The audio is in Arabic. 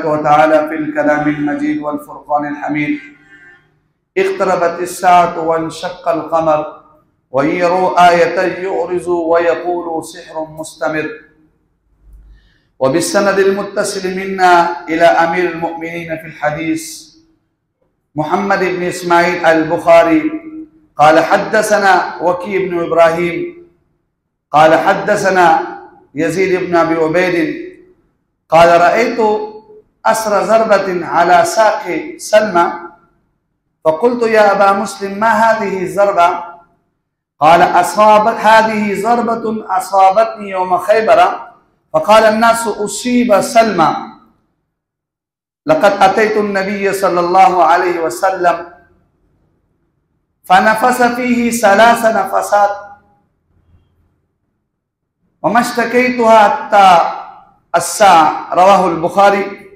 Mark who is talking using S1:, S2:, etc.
S1: وتعالى في الكلام المجيد والفرقان الحميد. اقتربت الساعة وانشق القمر وإن يروا آية يعرضوا ويقولوا سحر مستمر. وبالسند المتصل منا إلى أمير المؤمنين في الحديث محمد بن إسماعيل البخاري قال حدثنا وكيع بن إبراهيم قال حدثنا يزيد بن أبي عبيد قال رأيت أسر ضربة على ساق سلمى فقلت يا أبا مسلم ما هذه الضربة؟ قال هذه ضربة أصابتني يوم خيبر فقال الناس أصيب سلمى لقد أتيت النبي صلى الله عليه وسلم فنفس فيه 3 نفسات وما اشتكيتها حتى الساعة. رواه البخاري.